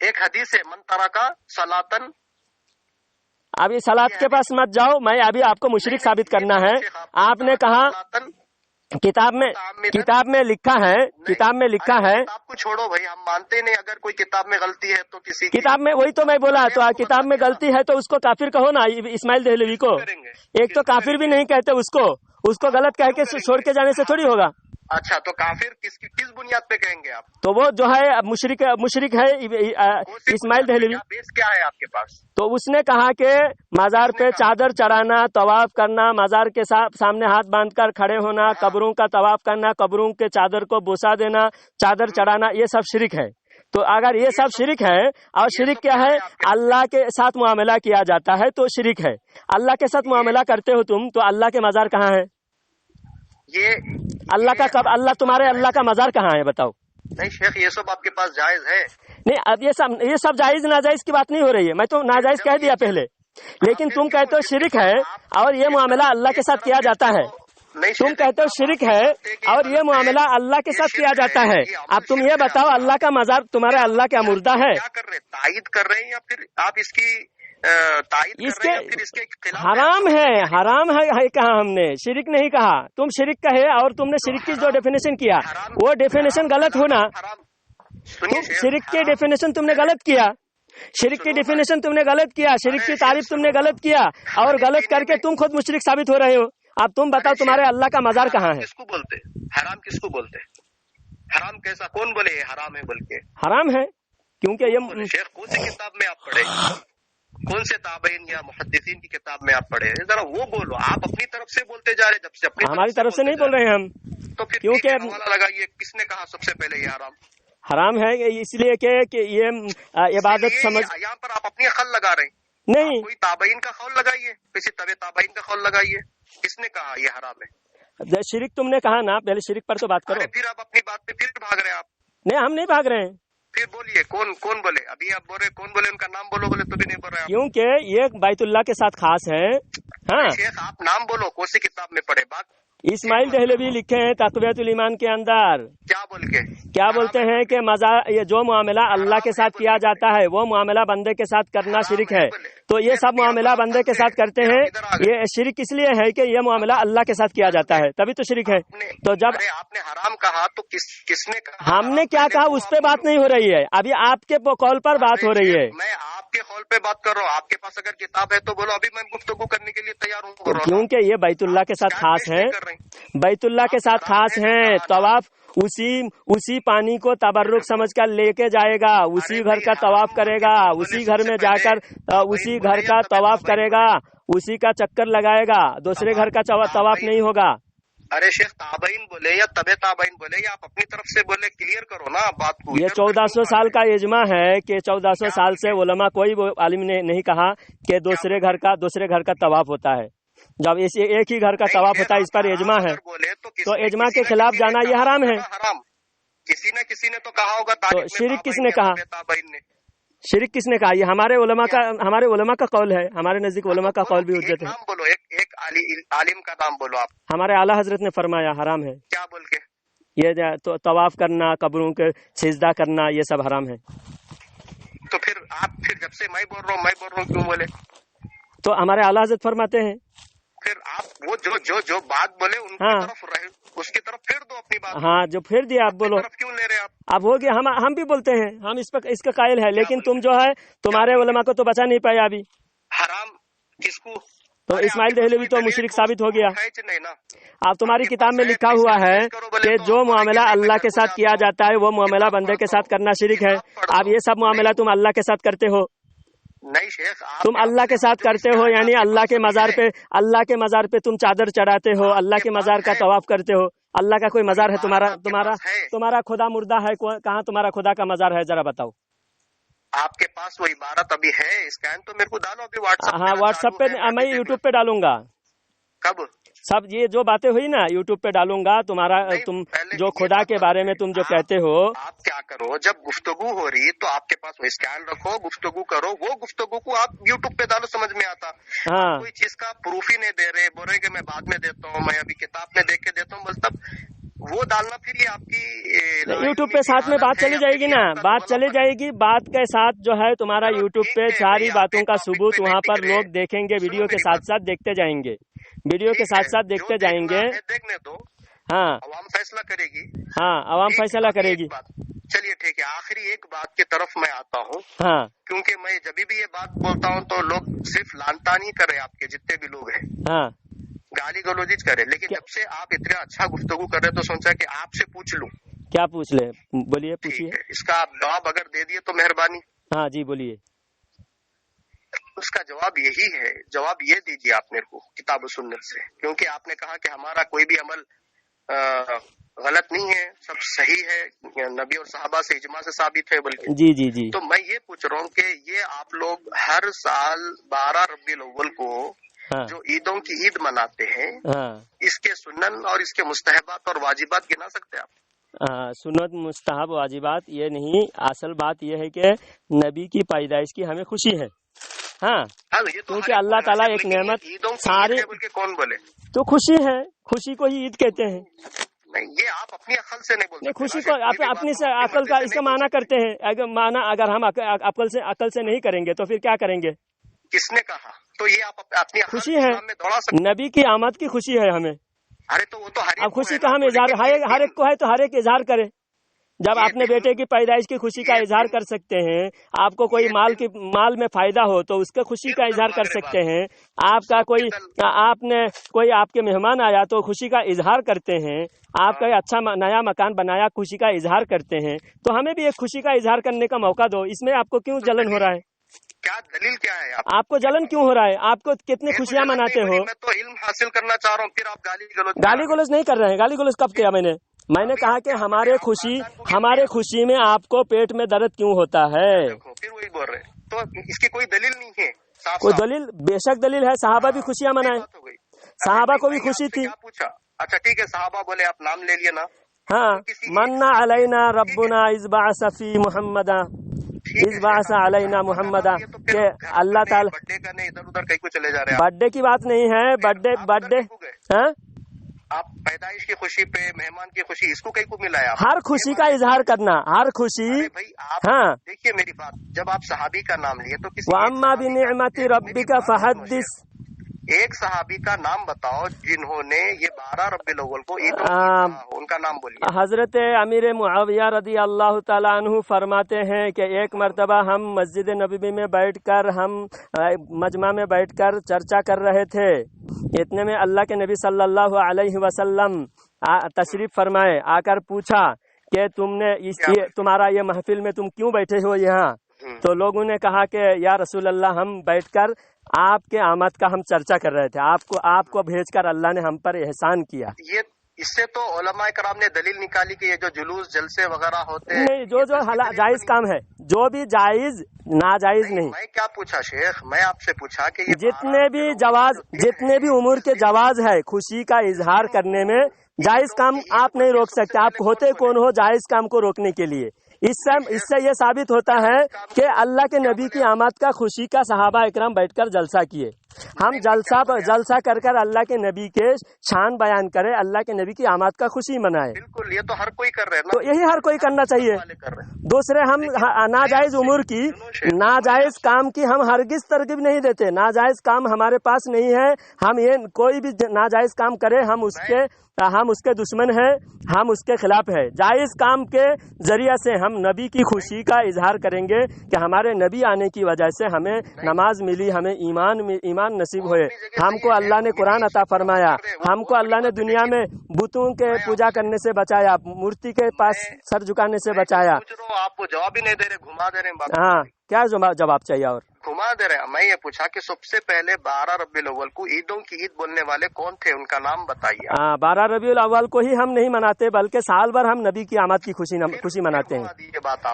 ایک حدیث ہے من ترکا صلاتن. ابھی سلاد کے پاس مت جاؤ، میں ابھی آپ کو مشرک ثابت کرنا ہے. آپ نے کہا کتاب میں لکھا ہے، کتاب میں لکھا ہے. کتاب کو چھوڑو بھائی، ہم مانتے نہیں اگر کوئی کتاب میں غلطی ہے تو کسی کتاب میں، وہی تو میں بولا، تو کتاب میں غلطی ہے تو اس کو کافر کہو نا اسماعیل دہلوی کو. ایک تو کافر بھی نہیں کہتے اس کو غلط کہہ کے چھوڑ کے جانے سے تھوڑی ہوگا. اچھا تو کافر کس بنیاد پہ کہیں گے آپ؟ تو وہ جو ہے مشرک ہے اسماعیل دہلوی. بیس کیا ہے آپ کے پاس؟ تو اس نے کہا کہ مزار پہ چادر چڑھانا، طواف کرنا، مزار کے سامنے ہاتھ باندھ کر کھڑے ہونا، قبروں کا طواف کرنا، قبروں کے چادر کو بوسا دینا، چادر چڑھانا، یہ سب شرک ہے. تو اگر یہ سب شرک ہے، اور شرک کیا ہے؟ اللہ کے ساتھ معاملہ کیا جاتا ہے تو شرک ہے. اللہ کے ساتھ معاملہ کرتے ہو تم، تو اللہ کے مزار کہاں ہے؟ یہ اللہ کا تمہارے اللہ کا مزار کہاں ہے بتاؤ؟ نہیں شیخ، یہ سب آپ کے پاس جائز ہے؟ نہیں، اب یہ سب جائز ناجائز کی بات نہیں ہو رہی ہے. میں تو ناجائز کہہ دیا پہلے، لیکن تم کہتے ہو شرک ہے اور یہ معاملہ اللہ کے ساتھ کیا جاتا ہے. تم کہتے ہو شرک ہے اور یہ معاملہ اللہ کے ساتھ کیا جاتا ہے. اب تم یہ بتاؤ، اللہ کا مزار تمہارے اللہ کیا مردہ ہے؟ کیا کر رہے ہیں؟ تائید کر رہے ہیں یا پھر آپ اس کی تائید کر رہے ہیں یا پھر اس کے خلاف؟ حرام ہے کہا ہم نے، شرک نہیں کہا. تم شرک کہے اور تم نے شرک کی جو ڈیفینیشن کیا وہ ڈیفینیشن غلط ہونا. شرک کی ڈیفینیشن تم نے غلط کیا، شرک کی ڈیفینیشن تم نے غلط کیا، شرک کی تعریف تم نے غلط کیا، اور غلط کر کے تم خود مشرک ثابت ہو رہے ہو. اب تم بتاؤ تمہارے اللہ کا مزار کہاں ہے؟ کس کو بولتے حرام؟ کس کو بولتے حرام؟ کیسا کون بولے یہ حرام ہے بول کے؟ حرام ہے کیونکہ یہ شیخ کون سی کتاب میں آپ پڑھے؟ کون سے تابعین یا محدثین کی کتاب میں آپ پڑھے؟ ذرا وہ بولو. آپ اپنی طرف سے بولتے جا رہے، جب سے اپنی ہماری طرف سے نہیں بول رہے ہیں ہم. تو پھر کیونکہ حوالہ لگائیے، کس نے کہا سب سے پہلے یہ حرام ہے؟ اس لیے کہ یہ عبادت سمجھ. یہاں پر آپ اپنی خل لگا رہے ہیں. نہیں، کوئی تابعین کا قول لگائیے، کسی تابعین کا قول لگائیے. کس نے کہا یہ حرام ہے؟ شرک تم نے کہا نا، پہلے شرک پر تو بات کرو. پھر آپ اپنی بات پہ پھر بھاگ رہے ہیں آپ. نہیں، ہم نہیں بھاگ رہے ہیں. پھر بولیے کون بولے؟ ابھی آپ بول رہے کون بولے، ان کا نام بولو. بولے تو بھی نہیں بول رہے آپ. کیونکہ یہ بیت اللہ کے ساتھ خاص ہے. ہاں شیخ آپ نام بولو، کون سی کتاب میں پڑھے؟ بات اسماعیل دہلوی لکھے ہیں تقویت الایمان کے اندر. کیا بول کے کیا بولتے ہیں کہ یہ جو معاملہ اللہ کے ساتھ کیا جاتا ہے وہ معاملہ بندے کے ساتھ کرنا شرک ہے. تو یہ سب معاملہ بندے کے ساتھ کرتے ہیں. یہ شرک اس لیے ہے کہ یہ معاملہ اللہ کے ساتھ کیا جاتا ہے، تبھی تو شرک ہے. تو جب آپ نے حرام کہا تو کس نے کہا؟ ہم نے کیا کہا اس پہ بات نہیں ہو رہی ہے، ابھی آپ کے قول پر بات ہو رہی ہے. میں آپ کے قول پہ بات کر رہا ہوں. آپ کے پاس اگر کتاب ہے تو بولو، ابھی میں گفتگو کرنے کے لیے تیار ہوں. کیونکہ یہ بیت اللہ کے ساتھ خاص ہے، بیت اللہ کے ساتھ خاص ہیں. طواف اسی پانی کو تبرک سمجھ کر لے کے جائے گا، اسی گھر کا طواف کرے گا، اسی گھر میں جا کر اسی گھر کا طواف کرے گا، اسی کا چکر لگائے گا، دوسرے گھر کا طواف نہیں ہوگا. ارے شیخ تابعین بولے یا تبع تابعین بولے یا آپ اپنی طرف سے بولے، کلیئر کرو نا بات کو. یہ 1400 سال کا اجماع ہے کہ 1400 سال سے علماء کوئی عالم نے نہیں کہا کہ دوسرے گھر کا طواف ہوتا ہے. جب ایک ہی گھر کا طواف ہوتا ہے، اس پر اجماع ہے، تو اجماع کے خلاف جانا یہ حرام ہے. کسی نے تو کہا ہوگا. تو شرک کس نے کہا؟ شرک کس نے کہا؟ یہ ہمارے علماء کا قول ہے. ہمارے نزدیک علماء کا قول بھی حجت ہے. نام بولو، ایک عالم کا نام بولو آپ. ہمارے اعلیٰ حضرت نے فرمایا حرام ہے. کیا بول کے؟ یہ طواف کرنا، قبروں کے سجدہ کرنا، یہ سب حرام ہے. تو پھر آپ جب سے میں بول رہا ہوں کیوں بولے؟ تو ہمارے اعلیٰ حضرت فرماتے ہیں. پھر آپ وہ جو بات بولے ان کی طرف رہے، اس کی طرف پھیر دو اپنی بات. ہاں جو پھیر دیا آپ بولو. کیوں لے رہے آپ؟ اب ہو گیا، ہم بھی بولتے ہیں، ہم اس کا قائل ہے، لیکن تم جو ہے تمہارے علماء کو تو بچا نہیں پائے ابھی. حرام کس کو؟ تو اسماعیل دہلوی تو مشرک ثابت ہو گیا. اب تمہاری کتاب میں لکھا ہوا ہے کہ جو معاملہ اللہ کے ساتھ کیا جاتا ہے وہ معاملہ بندے کے ساتھ کرنا شرک ہے. اب یہ سب معاملہ تم اللہ کے ساتھ کرتے ہو. نہیں شیخ، تم اللہ کے ساتھ کرتے ہو، یعنی اللہ کے مزار پہ تم چادر چڑھاتے ہو، اللہ کے مزار کا طواف کرتے ہو. اللہ کا کوئی مزار ہے تمہارا خدا مردہ ہے؟ کہاں تمہارا خدا کا مزار ہے؟ ذرا بتاؤ. آپ کے پاس وہ عبارت ابھی ہے، اسکین تو میرے کو ڈالو ابھی واٹس ایپ. ہاں واٹس ایپ پہ میں یوٹیوب پہ ڈالوں گا. کب؟ سب یہ جو باتیں ہوئی نا یوٹیوب پہ ڈالوں گا. تم جو خدا کے بارے میں تم جو کہتے ہو. آپ کیا کرو، جب گفتگو ہو رہی تو آپ کے پاس وہ اسکین رکھو، گفتگو کرو، وہ گفتگو کو آپ یوٹیوب پہ ڈالو، سمجھ میں آتا. کوئی چیز کا پروف ہی نہیں دے رہے، بول رہے کہ میں بعد میں دیتا ہوں، میں ابھی کتاب میں دیکھ کے دیتا ہوں. مطلب وہ ڈالنا پھر یہ آپ کی یوٹیوب پہ ساتھ میں بات چلی جائے گی نا، بات چلی جائے گی، بات کے ساتھ جو ہے تمہارا یوٹیوب پہ ساری باتوں کا ثبوت وہاں پر لوگ دیکھیں گے، ویڈیو کے ساتھ ساتھ دیکھتے جائیں گے، ویڈیو کے ساتھ ساتھ دیکھتے جائیں گے. دیکھنے دو، ہاں عوام فیصلہ کرے گی. ہاں عوام فیصلہ کرے گی. چلیے ٹھیک ہے، آخری ایک بات کی طرف میں آتا ہوں. ہاں کیونکہ میں جب بھی یہ بات بولتا ہوں تو لوگ صرف لانتا نہیں کر رہے، آپ کے جتنے بھی لوگ ہیں ہاں گالی گلوچ کرے، لیکن جب سے آپ اتنا اچھا گفتگو کر رہے تو سوچا کہ آپ سے پوچھ لوں. کیا پوچھ لے؟ بولیے پوچھیے. ٹھیک ہے، اس کا آپ جواب اگر دے دیے تو مہربانی. ہاں جی بولیے. اس کا جواب یہی ہے، جواب یہ دیجیے آپ میرے کو کتاب و سنت سے، کیونکہ آپ نے کہا کہ ہمارا کوئی بھی عمل غلط نہیں ہے، سب صحیح ہے، نبی اور صحابہ سے اجماع سے ثابت ہے. بلکہ جی جی جی. تو میں یہ پوچھ رہا ہوں کہ یہ آپ لوگ ہر سال 12 ربیع الاول کو جو عیدوں کی عید مناتے ہیں، اس کے سنن اور اس کے مستحبات اور واجبات گنا سکتے ہیں آپ؟ سنت مستحب واجبات یہ نہیں، اصل بات یہ ہے کہ نبی کی پیدائش کی ہمیں خوشی ہے. ہاں کیونکہ اللہ تعالیٰ ایک نعمت ساری کون بولے تو خوشی ہے، خوشی کو ہی عید کہتے ہیں. نہیں، یہ آپ اپنی عقل سے نہیں بولتے، خوشی کو اپنی سے عقل کا اس کا معنی کرتے ہیں. اگر ہم عقل سے نہیں کریں گے تو پھر کیا کریں گے؟ کس نے کہا؟ تو یہ آپ اپنی خوشی ہے، نبی کی آمد کی خوشی ہے ہمیں. ارے تو وہ تو اب خوشی کا ہم اظہار ہر ایک کو ہے تو ہر ایک اظہار کرے. جب اپنے بیٹے کی پیدائش کی خوشی کا اظہار کر سکتے ہیں، آپ کو کوئی مال میں فائدہ ہو تو اس کے خوشی کا اظہار کر سکتے ہیں. آپ کا کوئی آپ کے مہمان آیا تو خوشی کا اظہار کرتے ہیں. آپ کا اچھا نیا مکان بنایا، خوشی کا اظہار کرتے ہیں. تو ہمیں بھی ایک خوشی کا اظہار کرنے کا موقع دو. اس میں آپ کو کیوں جلن ہو رہا ہے؟ کیا دلیل کیا ہے آپ کو جلن کیوں ہو رہا ہے؟ آپ کو کتنی خوشیاں مناتے ہو؟ میں تو علم حاصل کرنا چاہ رہا ہوں، پھر آپ گالی گلوچ نہیں کر رہے ہیں. گالی گلوچ کب کیا میں نے کہا کہ ہمارے خوشی میں آپ کو پیٹ میں درد کیوں ہوتا ہے؟ پھر وہی بول رہے ہیں، تو اس کی کوئی دلیل نہیں ہے. کوئی دلیل؟ بے شک دلیل ہے. صحابہ بھی خوشیاں منائے، صحابہ کو بھی خوشی تھی. پوچھا، اچھا ٹھیک ہے، صحابہ بولے، آپ نام لے لیے نا. ہاں منا علینا ربنا اذ بعث فی محمدا اذ بعث علینا محمدا. کہ اللہ تعالی برتھ ڈے کا نہیں، ادھر ادھر کہیں کو چلے جا رہے ہیں. برتھ ڈے کی بات نہیں ہے. برتھ ڈے آپ پیدائش کی خوشی پہ، مہمان کی خوشی، اس کو کہیں کو ملا ہے؟ ہر خوشی کا اظہار کرنا، ہر خوشی. ہاں دیکھیے میری بات، جب آپ صحابی کا نام لیے تو کسی وَأَمَّا بِنِعْمَةِ رَبِّكَ فَحَدِّثْ. ایک صحابی کا نام بتاؤ جنہوں نے یہ 12 ربیع الاول کو عید ان کا نام بولیے. حضرت امیر معاویہ رضی اللہ تعالیٰ عنہ فرماتے ہیں کہ ایک مرتبہ ہم مسجد نبوی میں بیٹھ کر، ہم مجمع میں بیٹھ کر چرچا کر رہے تھے. اتنے میں اللہ کے نبی صلی اللہ علیہ وسلم تشریف فرمائے. آ کر پوچھا کہ تمہارا یہ محفل میں تم کیوں بیٹھے ہو یہاں؟ تو لوگوں نے کہا کہ یا رسول اللہ، ہم بیٹھ کر آپ کے آمد کا ہم چرچا کر رہے تھے، آپ کو بھیج کر اللہ نے ہم پر احسان کیا. اس سے تو علماء کرام نے دلیل نکالی کہ یہ جو جلوس جلسے وغیرہ ہوتے ہیں، نہیں، جو جائز کام ہے، جو بھی جائز، ناجائز نہیں. میں کیا پوچھا شیخ، میں آپ سے پوچھا کہ جتنے بھی امور کے جواز ہے خوشی کا اظہار کرنے میں، جائز کام آپ نہیں روک سکتے. آپ ہوتے کون ہو جائز کام کو روکنے کے لیے؟ اس سے یہ ثابت ہوتا ہے کہ اللہ کے نبی کی آمد کا خوشی کا صحابہ اکرام بیٹھ کر جلسہ کیے. ہم جلسہ کر کر اللہ کے نبی کے شان بیان کرے، اللہ کے نبی کی آمد کا خوشی منائے. بالکل، یہ تو ہر کوئی کر رہے ہیں، تو یہی ہر کوئی کرنا چاہیے. دوسرے ہم ناجائز امور کی، ناجائز کام کی ہم ہرگز ترغیب نہیں دیتے. ناجائز کام ہمارے پاس نہیں ہے. ہم یہ کوئی بھی ناجائز کام کرے ہم اس کے دشمن ہیں، ہم اس کے خلاف ہے. جائز کام کے ذریعے سے ہم نبی کی خوشی کا اظہار کریں گے کہ ہمارے نبی آنے کی وجہ سے ہمیں نماز ملی، ہمیں ایمان نصیب ہوئے، ہم کو اللہ نے قرآن عطا فرمایا، ہم کو اللہ نے دنیا میں بتوں کے پوجا کرنے سے بچایا، مورتی کے پاس سر جھکانے سے بچایا. آپ کو جواب ہی نہیں دے رہے، گھما دے رہے. ہاں کیا جواب چاہیے؟ اور گھما دے رہے. میں یہ پوچھا کہ سب سے پہلے 12 ربیع الاول کو عیدوں کی عید بولنے والے کون تھے، ان کا نام بتائیے. 12 ربیع الاول کو ہی ہم نہیں مناتے، بلکہ سال بھر ہم نبی کی آمد کی خوشی مناتے ہیں.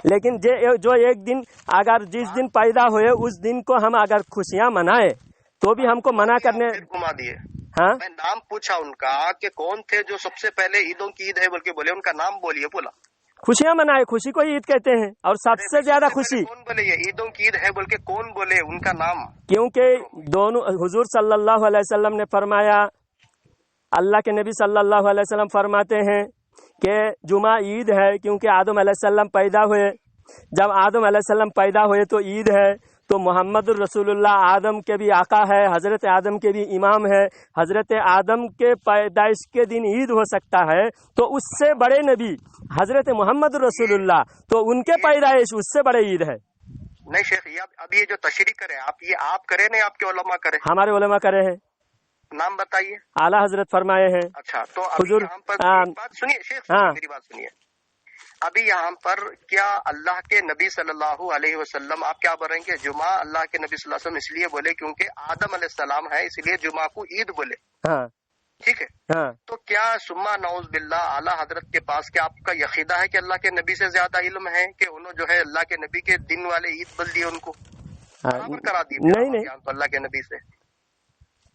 لیکن جو ایک دن اگر جس دن پیدا ہوئے اس دن کو ہم اگر خوشیاں منائے تو بھی ہم کو منع کرنے گھما دیے. ہاں میں نام پوچھا ان کا کہ کون تھے جو سب سے پہلے عیدوں کی عید ہے بول کے بولے، ان کا نام بولیے. بولا خوشیاں منائے، خوشی کو عید کہتے ہیں. اور سب سے زیادہ خوشی کون بولے؟ یہ عیدوں کی عید ہے بول کے کون بولے؟ ان کا نام. کیونکہ دونوں حضور صلی اللہ علیہ وسلم نے فرمایا، اللہ کے نبی صلی اللہ علیہ وسلم فرماتے ہیں کہ جمعہ عید ہے کیونکہ آدم علیہ السلام پیدا ہوئے، جب آدم علیہ السلام پیدا ہوئے تو عید ہے، تو محمد الرسول اللہ آدم کے بھی آقا ہے، حضرت آدم کے بھی امام ہے، حضرت آدم کے پیدائش کے دن عید ہو سکتا ہے، تو اس سے بڑے نبی حضرت محمد الرسول اللہ، تو ان کے پیدائش اس سے بڑے عید ہے۔ نہیں شیخ، اب یہ جو تشریح کرے آپ کرے نہیں آپ کے علماء کرے؟ ہمارے علماء کرے ہیں۔ نام بتائیے۔ اعلیٰ حضرت فرمائے ہیں۔ اچھا، تو حضور یہاں پر بات سنیے شیخ، میری بات سنیے۔ ابھی یہاں پر کیا اللہ کے نبی صلی اللہ علیہ وسلم، آپ کیا بول رہے ہیں کہ جمعہ اللہ کے نبی صلی اللہ علیہ وسلم اس لیے بولے کیونکہ آدم علیہ السلام ہے، اس لیے جمعہ کو عید بولے، ٹھیک ہے؟ تو کیا سما نعوذ باللہ اعلیٰ حضرت کے پاس کیا آپ کا یہ عقیدہ ہے کہ اللہ کے نبی سے زیادہ علم ہے کہ انہوں جو ہے اللہ کے نبی کے دن والے عید بول دیے، ان کو برابر کرا دیے؟ نہیں، اللہ کے نبی سے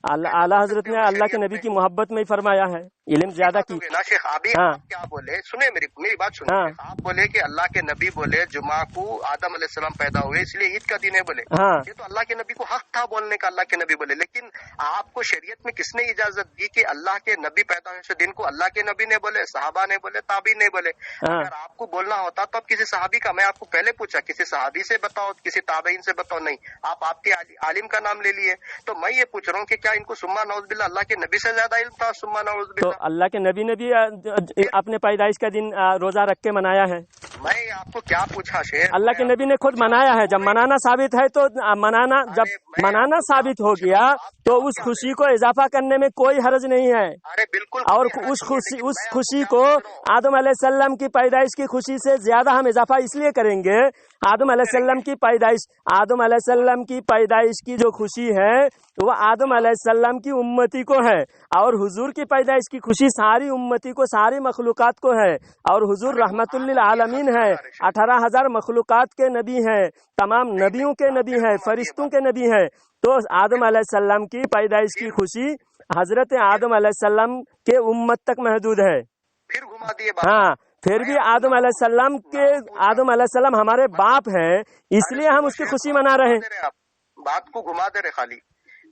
اعلیٰ حضرت نے اللہ کے نبی کی محبت میں ہی فرمایا ہے، علم زیادہ کی نا شیخ۔ ابھی آپ کیا بولے، سنیں میری بات سنیں، آپ بولے کہ اللہ کے نبی بولے جمعہ کو آدم علیہ السلام پیدا ہوئے اس لیے عید کا دن ہے بولے، یہ تو اللہ کے نبی کو حق تھا بولنے کا، اللہ کے نبی بولے، لیکن آپ کو شریعت میں کس نے اجازت دی کہ اللہ کے نبی پیدا ہوئے سے دن کو اللہ کے نبی نے بولے، صحابہ نے بولے، تابعین نے بولے؟ اگر آپ کو بولنا ہوتا تو اب کسی صحابی کا، میں آپ کو پہلے پوچھا کسی صحابی سے بتاؤ، کسی تابعین سے بتاؤ، نہیں، آپ کے عالم کا نام لے لیے، تو میں یہ پوچھ رہا ہوں کہ کیا ان کو سما نعوذ باللہ اللہ کے نبی سے زیادہ علم تھا؟ سما نعوذ باللہ، تو اللہ کے نبی نے بھی اپنے پیدائش کا دن روزہ رکھ کے منایا ہے۔ میں آپ کو کیا پوچھا شیخ، اللہ کے نبی نے خود منایا ہے، جب منانا ثابت ہے تو جب منانا ثابت ہو گیا تو اس خوشی کو اضافہ کرنے میں کوئی حرج نہیں ہے۔ اور اس خوشی کو آدم علیہ السلام کی پیدائش کی خوشی سے زیادہ ہم اضافہ اس لیے کریں گے، آدم علیہ السلام کی پیدائش کی جو خوشی ہے وہ آدم علیہ السلام کی امتی کو ہے، اور حضور کی پیدائش کی خوشی ساری امتی کو، ساری مخلوقات کو ہے، اور حضور رحمت للعالمین ہے، 18,000 مخلوقات کے نبی ہیں، تمام نبیوں کے نبی ہیں، فرشتوں کے نبی ہیں، تو آدم علیہ السلام کی پیدائش کی خوشی حضرت آدم علیہ السلام کے امت تک محدود ہے۔ پھر بھی آدم علیہ السلام ہمارے باپ ہیں، اس لیے ہم اس کی خوشی منا رہے ہیں۔ بات کو گھما دے رہے خالی۔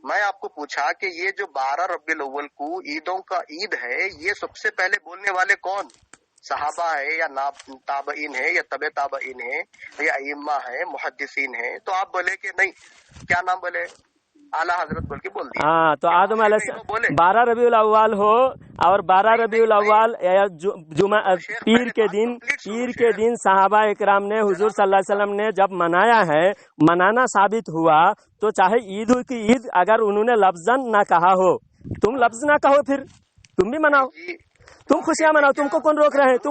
میں آپ کو پوچھا کہ یہ جو 12 ربیع الاول کو عیدوں کا عید ہے، یہ سب سے پہلے بولنے والے کون؟ صحابہ ہے یا تابعین ہے یا تبع تابعین ہے یا ائمہ ہے، محدثین ہیں؟ تو آپ بولے کہ نہیں، کیا نام بولے؟ اعلیٰ حضرت بول کے بول دیا۔ تو آدم علیہ السلام 12 ربیع الاول ہو اور 12 ربیع الاول پیر کے دن صحابہ اکرام نے حضور صلی اللہ علیہ وسلم نے جب منایا ہے، منانا ثابت ہوا، تو چاہے عید ہو کی عید، اگر انہوں نے لفظاً نہ کہا ہو، تم لفظ نہ کہو، پھر تم بھی مناؤ، تم خوشیاں مناؤ، تم کو کون روک رہے ہیں؟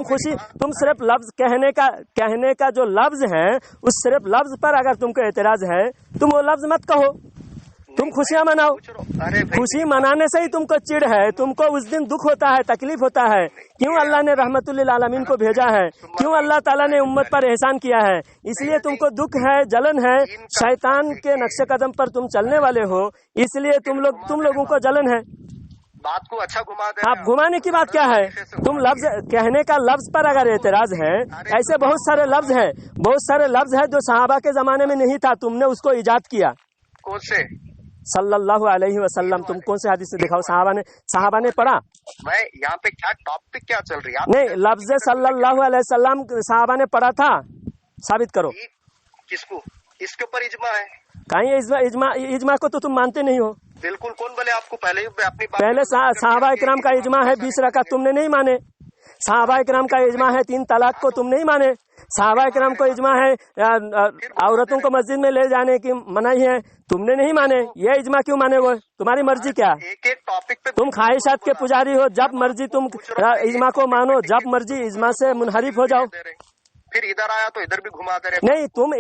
تم صرف لفظ کہنے کا جو لفظ ہے، اس صرف لفظ پر اگر تم کو اعتراض ہے، تم وہ لفظ مت کہو، تم خوشیاں مناؤ۔ خوشی منانے سے ہی تم کو چڑ ہے، تم کو اس دن دکھ ہوتا ہے، تکلیف ہوتا ہے، کیوں اللہ نے رحمت للعالمین کو بھیجا ہے، کیوں اللہ تعالیٰ نے امت پر احسان کیا ہے، اس لیے تم کو دکھ ہے، جلن ہے، شیطان کے نقش قدم پر تم چلنے والے ہو، اس لیے تم لوگوں کو جلن ہے۔ بات کو اچھا گھما دے۔ آپ گھمانے کی بات کیا ہے؟ تم لفظ کہنے کا لفظ پر اگر اعتراض ہے، ایسے بہت سارے لفظ ہے جو صحابہ کے زمانے میں نہیں تھا، تم نے اس کو ایجاد کیا۔ کون سے؟ صلی اللہ علیہ وسلم، تم کون سے حدیث سے دکھاؤ؟ صحابہ نے پڑھا؟ میں یہاں پہ کیا ٹاپک کیا چل رہی ہے؟ نہیں، لفظ صلی اللہ علیہ وسلم صحابہ نے پڑھا تھا، ثابت کرو۔ کس کو؟ اس کے اوپر اجماع ہے؟ کہیں اجماع کو تو تم مانتے نہیں ہو۔ بالکل، کون بولے آپ کو؟ پہلے صحابہ اکرام کا اجماع ہے 20 رکعت، تم نے نہیں مانے۔ صحابہ اکرام کا اجماع ہے 3 طلاق کو، تم نہیں مانے۔ صحابہ اکرام کو اجماع ہے عورتوں کو مسجد میں لے جانے کی منائی ہے، تم نے نہیں مانے۔ یہ اجماع کیوں مانے ہوئے؟ تمہاری مرضی کیا؟ تم خواہشات کے پجاری ہو، جب مرضی تم اجماع کو مانو، جب مرضی اجماع سے منحرف ہو جاؤ۔ پھر ادھر آیا تو ادھر بھی گھما دے رہے۔ نہیں، تم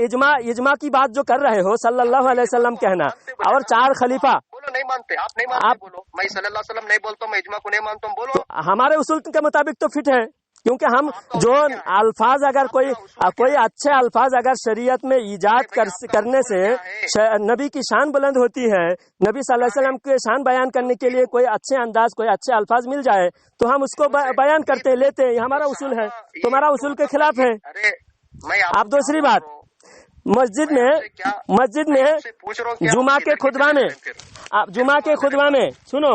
اجماع کی بات جو کر رہے ہو، صلی اللہ علیہ وسلم کہنا اور 4 خلیفہ، بولو نہیں مانتے، آپ نہیں مانتے، بولو میں صلی اللہ علیہ وسلم نہیں بولتا، میں اجماع کو نہیں مانتا ہوں، بولو۔ ہمارے اصول کے مطابق تو فٹ ہے، کیونکہ ہم جو الفاظ اگر کوئی اچھے الفاظ اگر شریعت میں ایجاد کرنے سے نبی کی شان بلند ہوتی ہے، نبی صلی اللہ علیہ وسلم کی شان بیان کرنے کے لیے کوئی اچھے انداز، کوئی اچھے الفاظ مل جائے تو ہم اس کو بیان کرتے لیتے، یہ ہمارا اصول ہے، تمہارا اصول کے خلاف ہے۔ اب دوسری بات، مسجد میں جمعہ کے خطبہ میں سنو،